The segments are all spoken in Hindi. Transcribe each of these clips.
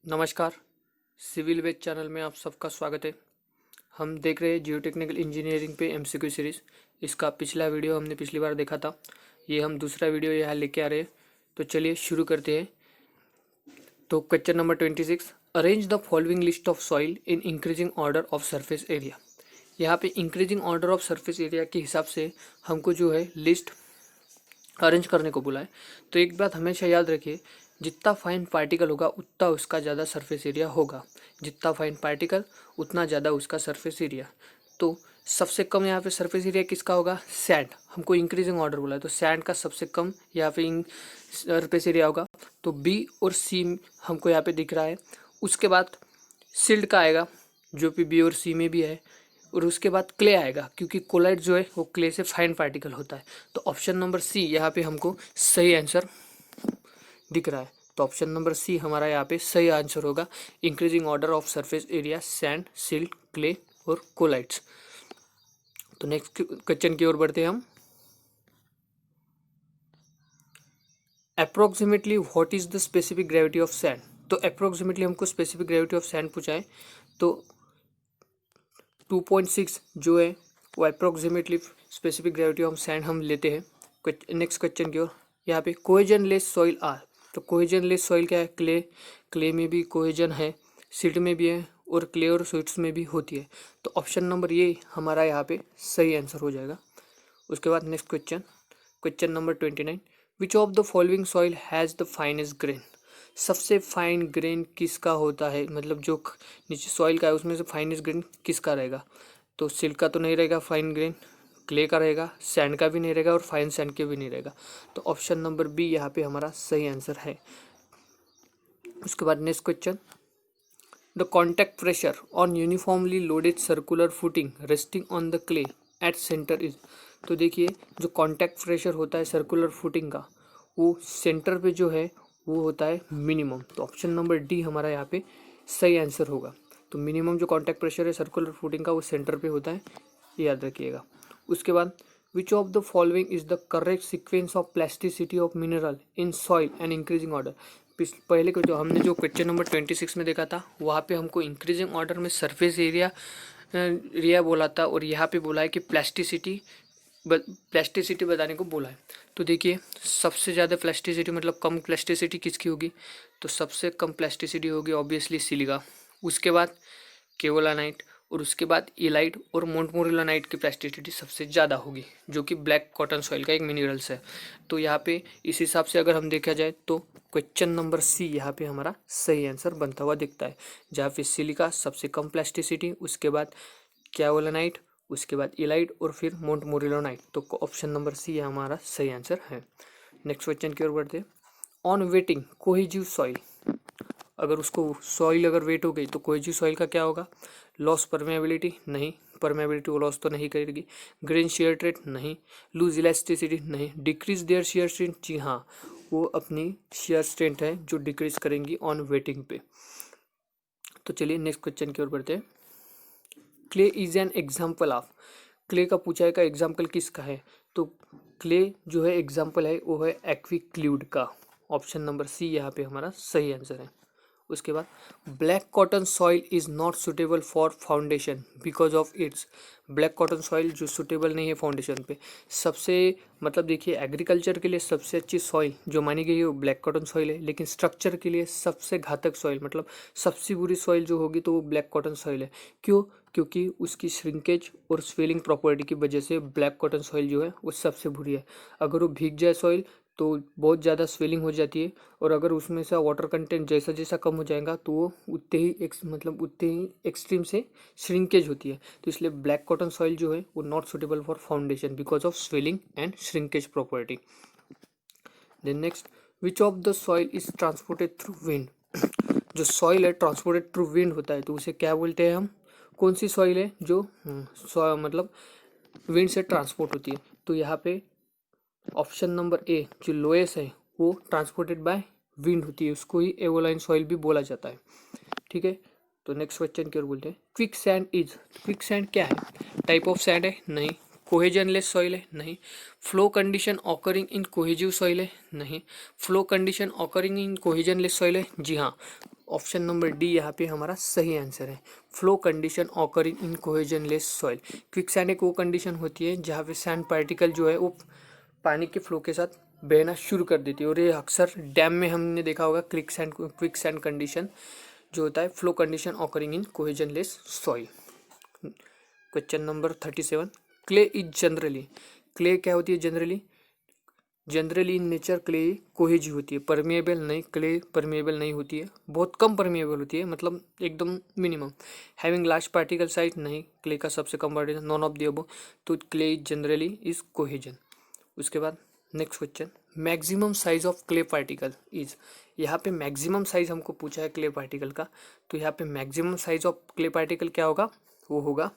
नमस्कार। सिविल वेज चैनल में आप सबका स्वागत है। हम देख रहे हैं जियो टेक्निकल इंजीनियरिंग पे एमसीक्यू सीरीज़। इसका पिछला वीडियो हमने पिछली बार देखा था, ये हम दूसरा वीडियो यहाँ लेके आ रहे हैं। तो चलिए शुरू करते हैं। तो question number 26, arrange the following list of soil in increasing order of surface area. यहाँ पे increasing order of surface area के हिसाब से हमको जो है लिस्ट अरेंज करने को बोला है। तो एक बात हमेशा याद रखिए, जितना फाइन पार्टिकल होगा उतना उसका ज़्यादा सरफेस एरिया होगा। जितना फाइन पार्टिकल उतना ज़्यादा उसका सरफेस एरिया। तो सबसे कम यहाँ पे सरफेस एरिया किसका होगा? सैंड। हमको इंक्रीजिंग ऑर्डर बोला है तो सैंड का सबसे कम यहाँ पे सरफेस एरिया होगा। तो बी और सी हमको यहाँ पे दिख रहा है। उसके बाद सिल्ट का आएगा जो कि बी और सी में भी है। और उसके बाद क्ले आएगा क्योंकि कोलाइट जो है वो क्ले से फाइन पार्टिकल होता है। तो ऑप्शन नंबर सी यहाँ पे हमको सही आंसर दिख रहा है। तो ऑप्शन नंबर सी हमारा यहाँ पे सही आंसर होगा। Increasing order of surface area sand, silt, clay और कोलाइट्स। तो नेक्स्ट क्वेश्चन की ओर बढ़ते हैं हम। Approximately what is the specific gravity of sand. तो अप्रोक्सीमेटली हमको स्पेसिफिक ग्रेविटी ऑफ सैंड पूछा है। तो 2.6 जो है वो approximately specific gravity of sand हम लेते हैं। नेक्स्ट क्वेश्चन की ओर। यहाँ पे कोहेजन लेस सॉइल आर। तो कोहेजन लेस सॉइल क्या है? क्ले। क्ले में भी कोहेजन है, सिल्ट में भी है और क्ले और स्वीट्स में भी होती है। तो ऑप्शन नंबर ये हमारा यहाँ पे सही आंसर हो जाएगा। उसके बाद next question, question number 29, which of the following soil has the finest grain. सबसे फाइन ग्रेन किसका होता है, मतलब जो नीचे सॉइल का है उसमें से फाइनेस्ट ग्रेन किसका रहेगा? तो सिल्क का तो नहीं रहेगा फाइन ग्रेन, क्ले का रहेगा, सैंड का भी नहीं रहेगा और फाइन सैंड के भी नहीं रहेगा। तो ऑप्शन नंबर बी यहाँ पे हमारा सही आंसर है। उसके बाद next question, the contact pressure on uniformly loaded circular footing resting on the clay at centre is. तो देखिए जो कॉन्टैक्ट प्रेशर होता है सर्कुलर फुटिंग का वो सेंटर पे जो है वो होता है मिनिमम। तो ऑप्शन नंबर डी हमारा यहाँ पे सही आंसर होगा। तो मिनिमम जो कॉन्टैक्ट प्रेशर है सर्कुलर फुटिंग का वो सेंटर पे होता है, ये याद रखिएगा। उसके बाद विच of the following is the correct sequence of plasticity of mineral in soil and increasing order. पहले को जो हमने जो क्वेश्चन नंबर 26 में देखा था वहाँ पे हमको इंक्रीजिंग ऑर्डर में सरफेस एरिया बोला था और यहाँ पे बोला है कि प्लास्टिसिटी बताने को बोला है। तो देखिए सबसे ज़्यादा प्लास्टिसिटी मतलब कम प्लास्टिसिटी किसकी होगी? तो सबसे कम प्लास्टिसिटी होगी ऑब्वियसली सिलिका। उसके बाद केओलानाइट और उसके बाद इलाइट और मोंटमोरिलानाइट की प्लास्टिसिटी सबसे ज़्यादा होगी जो कि ब्लैक कॉटन सॉइल का एक मिनरल्स है। तो यहाँ पे इस हिसाब से अगर हम देखा जाए तो क्वेश्चन नंबर सी यहाँ पे हमारा सही आंसर बनता हुआ दिखता है, जहाँ पे सिलिका सबसे कम प्लास्टिसिटी, उसके बाद केओलानाइट, उसके बाद इलाइट और फिर मोंटमोरिलानाइट। तो ऑप्शन नंबर सी हमारा सही आंसर है। नेक्स्ट क्वेश्चन की ओर बढ़ते हैं। ऑन वेटिंग कोहेजिव सॉइल, अगर उसको सॉइल अगर वेट हो गई तो कोहेजिव सॉइल का क्या होगा? लॉस परमेबिलिटी नहीं, परमेबिलिटी वो लॉस तो नहीं करेगी। ग्रेन शेयर ट्रेट नहीं, लूज इलास्टिसिटी नहीं, डिक्रीज देयर शेयर स्ट्रेंथ, जी हाँ वो अपनी शेयर स्ट्रेंथ है जो डिक्रीज करेंगी ऑन वेटिंग पे। तो चलिए नेक्स्ट क्वेश्चन की ओर बढ़ते हैं। Clay is an example of. Clay का पूछा है का एग्जाम्पल किसका है? तो क्ले जो है एग्जाम्पल है वो है एक्विक्ल्यूड का। ऑप्शन नंबर सी यहाँ पे हमारा सही आंसर है। उसके बाद black cotton soil is not suitable for foundation because of its. Black cotton soil जो सुटेबल नहीं है फाउंडेशन पे। सबसे मतलब देखिए एग्रीकल्चर के लिए सबसे अच्छी सॉइल जो मानी गई है वो ब्लैक कॉटन सॉइल है, लेकिन स्ट्रक्चर के लिए सबसे घातक सॉइल मतलब सबसे बुरी सॉइल जो होगी तो वो ब्लैक कॉटन सॉइल है। क्यों? क्योंकि उसकी श्रिंकेज और स्वेलिंग प्रॉपर्टी की वजह से ब्लैक कॉटन सॉइल जो है वो सबसे बुरी है। अगर वो भीग जाए सॉइल तो बहुत ज़्यादा स्वेलिंग हो जाती है और अगर उसमें से वाटर कंटेंट जैसा जैसा कम हो जाएगा तो वो उतने ही उतने ही एक्सट्रीम से श्रिंकेज होती है। तो इसलिए ब्लैक कॉटन सॉइल जो है वो not suitable for foundation because of swelling and shrinkage property. Then next, which of the soil is transported through wind. जो सॉइल है ट्रांसपोर्टेड थ्रू विंड होता है तो उसे क्या बोलते हैं हम? कौन सी सॉइल है जो मतलब विंड से ट्रांसपोर्ट होती है? तो यहाँ पे ऑप्शन नंबर ए जो लोएस है वो ट्रांसपोर्टेड बाय विंड होती है, उसको ही एवोलाइन सॉइल भी बोला जाता है। ठीक है, तो नेक्स्ट क्वेश्चन की ओर बोलते हैं। Quick sand is, quick sand क्या है? टाइप ऑफ सैंड है? नहीं। कोहेजनलेस सॉइल है? नहीं। Flow condition occurring in cohesive soil है? नहीं। Flow condition occurring in cohesionless soil है? जी हाँ। ऑप्शन नंबर डी यहाँ पे हमारा सही आंसर है। फ्लो कंडीशन ऑकरिंग इन कोहेजन लेस सॉइल। क्विकसैंड एक वो कंडीशन होती है जहाँ पे सैंड पार्टिकल जो है वो पानी के फ्लो के साथ बहना शुरू कर देती है, और ये अक्सर डैम में हमने देखा होगा क्विकसैंड कंडीशन जो होता है, flow condition occurring in cohesion less soil. Question number 37, clay is generally, clay क्या होती है generally? Generally in nature clay cohesive होती है, परमेएबल नहीं, क्ले परमेएबल नहीं होती है, बहुत कम परमेएबल होती है, मतलब एकदम minimum. Having large particle size नहीं, क्ले का सबसे कम particle, none of the above, तो clay is generally is cohesion. उसके बाद next question, maximum size of clay particle is. यहाँ पे मैक्सिमम साइज हमको पूछा है क्ले पार्टिकल का, तो यहाँ पे maximum size of clay particle क्या होगा? वो होगा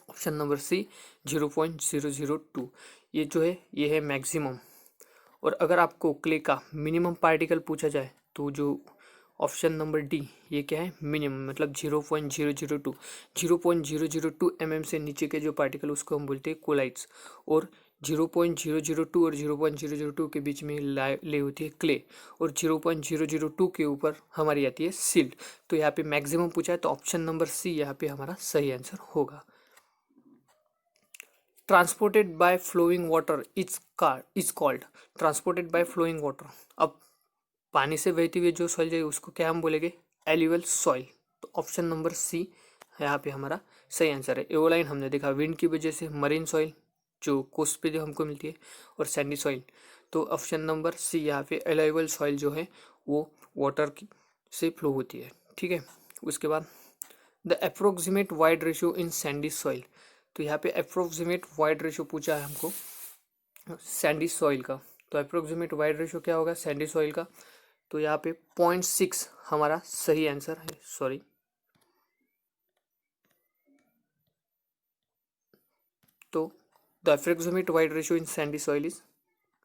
ऑप्शन नंबर सी 0.002। ये जो है ये है मैक्सिमम। और अगर आपको क्ले का मिनिमम पार्टिकल पूछा जाए तो जो ऑप्शन नंबर डी ये क्या है? मिनिमम, मतलब 0.002। 0.002 mm से नीचे के जो पार्टिकल उसको हम बोलते हैं कोलाइट्स, और 0.002 और 0.002 के बीच में ले होती है क्ले, और 0.002 के ऊपर हमारी आती है सिल्ट। तो यहाँ पे मैक्सिमम पूछा है तो ऑप्शन नंबर सी यहाँ पे हमारा सही आंसर होगा। Transported by flowing water is called, transported by flowing water. अब पानी से बहती हुई जो सॉइल जाएगी उसको क्या हम बोलेंगे? Alluvial soil. तो ऑप्शन नंबर सी यहाँ पे हमारा सही आंसर है। एओलाइन हमने देखा विंड की वजह से, मरीन सॉइल जो कोस्ट पे जो हमको मिलती है, और सैंडी सॉइल। तो ऑप्शन नंबर सी यहाँ पे एल्यूवल सॉइल जो है वो वाटर की से फ्लो होती है। ठीक है, उसके बाद the approximate void ratio in sandy soil. तो यहाँ पे अप्रोक्सीमेट वाइड रेशियो पूछा है हमको सैंडी सॉइल का, तो अप्रोक्सीमेट वाइड रेशियो क्या होगा सैंडी सॉइल का? तो यहाँ पे 0.6 हमारा सही आंसर है। सॉरी, तो the approximate void ratio in sandy soil is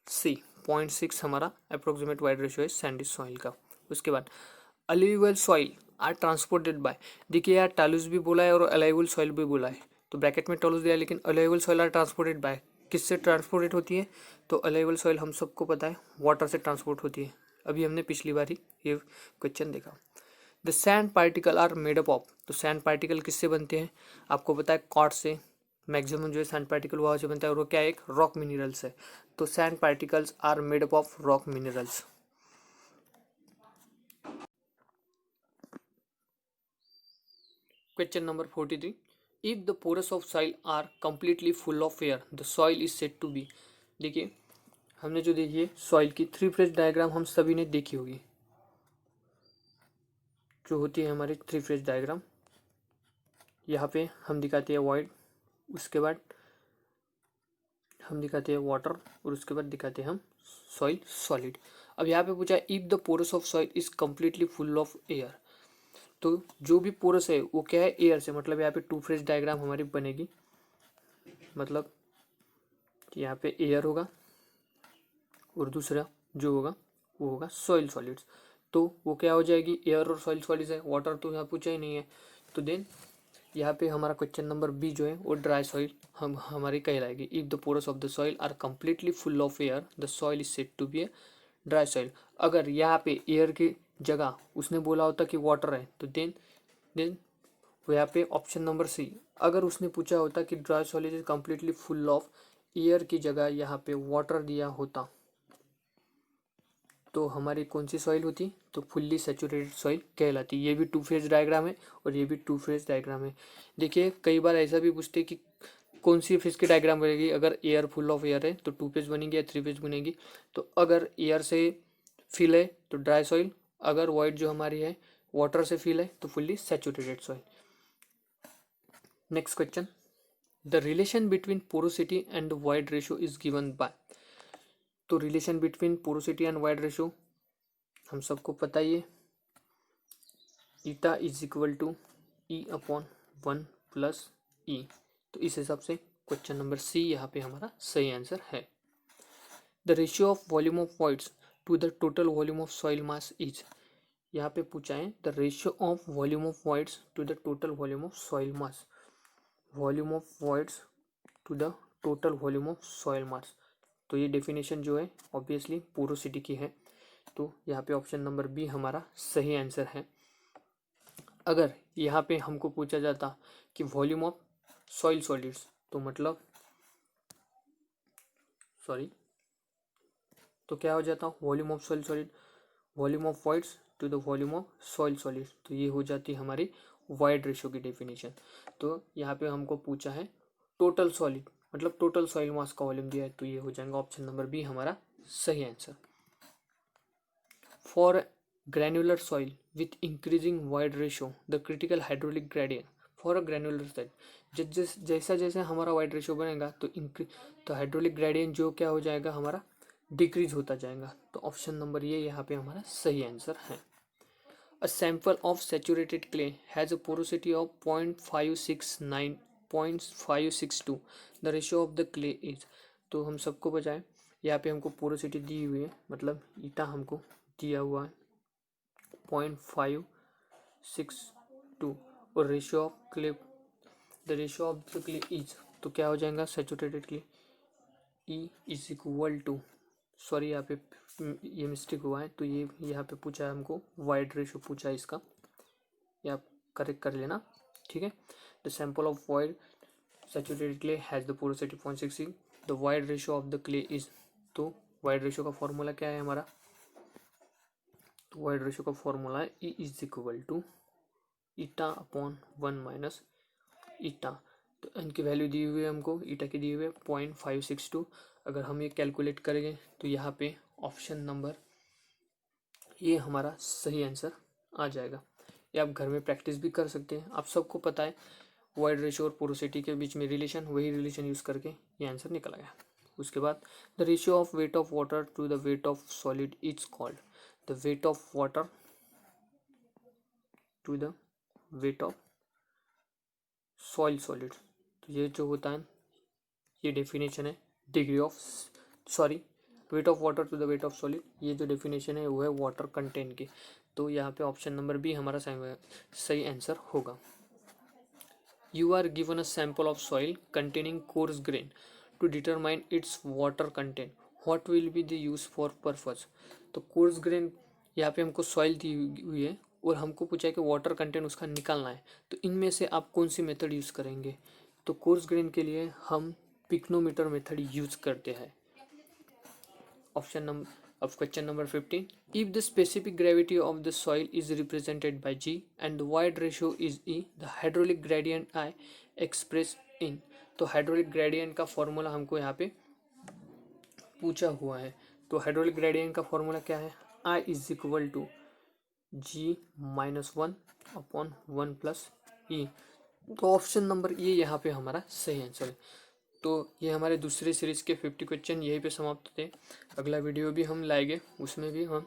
c, 0.6 हमारा अप्रोक्सीमेट वाइड रेशियो है सैंडी सॉइल का। उसके बाद alluvial soil are transported by. देखिए यार टालूस भी बोला है और अलुवियल सॉइल भी बोला है, तो ब्रैकेट में टालूस दिया है, लेकिन alluvial soil are transported by किससे ट्रांसपोर्टेड होती है? तो अलुवियल सॉइल हम सबको पता है वाटर से ट्रांसपोर्ट होती है, अभी हमने पिछली बार ही ये क्वेश्चन देखा। The sand particle are made up of. तो सैंड पार्टिकल किससे बनते हैं? आपको पता है कॉर्ड से, मैक्सिमम जो है सैंड पार्टिकल वहाँ से बनता है, और वो क्या है? एक रॉक मिनरल्स है। तो sand particles are made up of rock minerals. Question number 43, if the porous of soil are completely full of air the soil is said to be. देखिए हमने जो देखी है सॉइल की 3 फेज डायग्राम हम सभी ने देखी होगी, जो होती है हमारी 3 फेज डायग्राम। यहाँ पे हम दिखाते हैं वॉइड, उसके बाद हम दिखाते हैं वाटर, और उसके बाद दिखाते हैं हम सॉइल सॉलिड। अब यहाँ पे पूछा है if the porous of soil is completely full of air. तो जो भी पोरस है वो क्या है? एयर से, मतलब यहाँ पे 2 फेज डायग्राम हमारी बनेगी, मतलब यहाँ पे एयर होगा और दूसरा जो होगा वो होगा सॉइल सॉलिड्स। तो वो क्या हो जाएगी? एयर और सॉइल सॉलिड्स है, वाटर तो यहाँ पूछा ही नहीं है। तो देन यहाँ पे हमारा क्वेश्चन नंबर बी जो है वो ड्राई सॉइल हम हमारी कहलाएगी। If the porous of the soil are completely full of air the soil is said to be a dry soil. अगर यहाँ पे एयर की जगह उसने बोला होता कि वाटर है, तो देन वो यहाँ पे ऑप्शन नंबर सी, अगर उसने पूछा होता कि dry soil is completely full of air की जगह यहाँ पे वाटर दिया होता, तो हमारी कौन सी सॉइल होती? तो फुल्ली सेचुरेटेड सॉइल कहलाती। ये भी 2 फेज डायग्राम है और ये भी 2 फेज डायग्राम है। देखिए कई बार ऐसा भी पूछते कि कौन सी फेज की डायग्राम बनेगी, अगर एयर फुल ऑफ एयर है तो 2 फेज बनेगी या 3 फेज बनेगी। तो अगर एयर से फिल है तो ड्राई सॉइल, अगर वॉइड जो हमारी है वाटर से फिल है तो fully saturated soil. Next question, the relation between porosity and void ratio is given by. तो relation between porosity and void ratio हम सबको पता ही है, eta is equal to e upon 1 plus e. तो इस हिसाब से क्वेश्चन नंबर सी यहाँ पे हमारा सही आंसर है। The ratio of volume of voids to the total volume of soil mass is. यहाँ पे पूछा है the ratio of volume of voids to the total volume of soil mass, volume of voids to the total volume of soil mass. तो ये डेफिनेशन जो है ऑब्वियसली पोरोसिटी की है। तो यहाँ पे ऑप्शन नंबर बी हमारा सही आंसर है। अगर यहाँ पे हमको पूछा जाता कि वॉल्यूम ऑफ सॉइल सॉलिड्स, तो मतलब तो क्या हो जाता volume of soil solid, volume of voids to the volume of soil solid, तो ये हो जाती हमारी वाइड रेशियो की डेफिनेशन। तो यहाँ पे हमको पूछा है टोटल सॉलिड, मतलब टोटल सॉइल मास का वॉल्यूम दिया है, तो ये हो जाएगा ऑप्शन नंबर बी हमारा सही answer. For granular soil with increasing void ratio the critical hydraulic gradient for a granular soil, जैसा जैसा हमारा वाइड रेशियो बनेगा तो हाइड्रोलिक ग्रेडियंट जो क्या हो जाएगा हमारा डिक्रीज होता जाएगा। तो ऑप्शन नंबर ये यहाँ पे हमारा सही आंसर है। A sample of saturated clay has a porosity of 0.569 0.562. The ratio of the clay is, तो हम सबको बजाएं, यहाँ पे हमको पोरोसिटी दी हुई है, मतलब ईटा हमको दिया हुआ है 0.562 और ratio of clay, the ratio of the clay is, तो क्या हो जाएगा saturated clay e is equal to, sorry यहाँ पे ये मिस्टेक हुआ है, तो ये यहाँ पे पूछा है हमको वाइड रेशियो पूछा है इसका, ये आप करेक्ट कर लेना, ठीक है। The sample of void saturated clay has the porosity 0.66, the void ratio of the clay is, तो वाइड रेशियो का फॉर्मूला क्या है हमारा, तो वाइड रेशियो का फॉर्मूला है e is equal to eta upon 1 minus eta. तो इनकी वैल्यू दी हुई है हमको, ईटा की दी हुई है 0.562। अगर हम ये कैलकुलेट करेंगे तो यहाँ पे ऑप्शन नंबर ये हमारा सही आंसर आ जाएगा। ये आप घर में प्रैक्टिस भी कर सकते हैं, आप सबको पता है वाइड रेशियो और पोरोसिटी के बीच में रिलेशन, वही रिलेशन यूज़ करके ये आंसर निकल आया। उसके बाद the ratio of weight of water to the weight of solid is called, the weight of water to the weight of soil solid, तो ये जो होता है ये डेफिनेशन है degree of, sorry weight of water to the weight of solid, ये जो डेफिनेशन है वो है वाटर कंटेंट की। तो यहाँ पे ऑप्शन नंबर बी हमारा सही आंसर होगा। You are given a sample of soil containing coarse grain to determine its water content, what will be the use for purpose. तो कोर्स ग्रेन यहाँ पे हमको सॉइल दी हुई है और हमको पूछा है कि वाटर कंटेंट उसका निकालना है, तो इनमें से आप कौन सी मेथड यूज़ करेंगे। तो कोर्स ग्रेन के लिए हम पिक्नोमीटर मेथड यूज करते हैं। Option number of question number 15, if the specific gravity of the soil is represented by g and the wide ratio is e, the hydraulic gradient I express in, तो हाइड्रोलिक ग्रेडियंट का फॉर्मूला हमको यहाँ पे पूछा हुआ है। तो हाइड्रोलिक ग्रेडियंट का फॉर्मूला क्या है, I is equal to G minus 1 upon 1 plus e. तो ऑप्शन नंबर ये यहाँ पे हमारा सही आंसर है। तो ये हमारे दूसरे सीरीज़ के 50 क्वेश्चन यहीं पे समाप्त होते हैं। अगला वीडियो भी हम लाएंगे, उसमें भी हम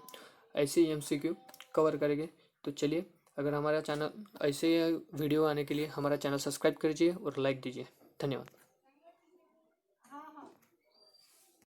ऐसे ही MCQ कवर करेंगे। तो चलिए, अगर हमारा चैनल ऐसे वीडियो आने के लिए हमारा चैनल सब्सक्राइब कीजिए और लाइक दीजिए। धन्यवाद।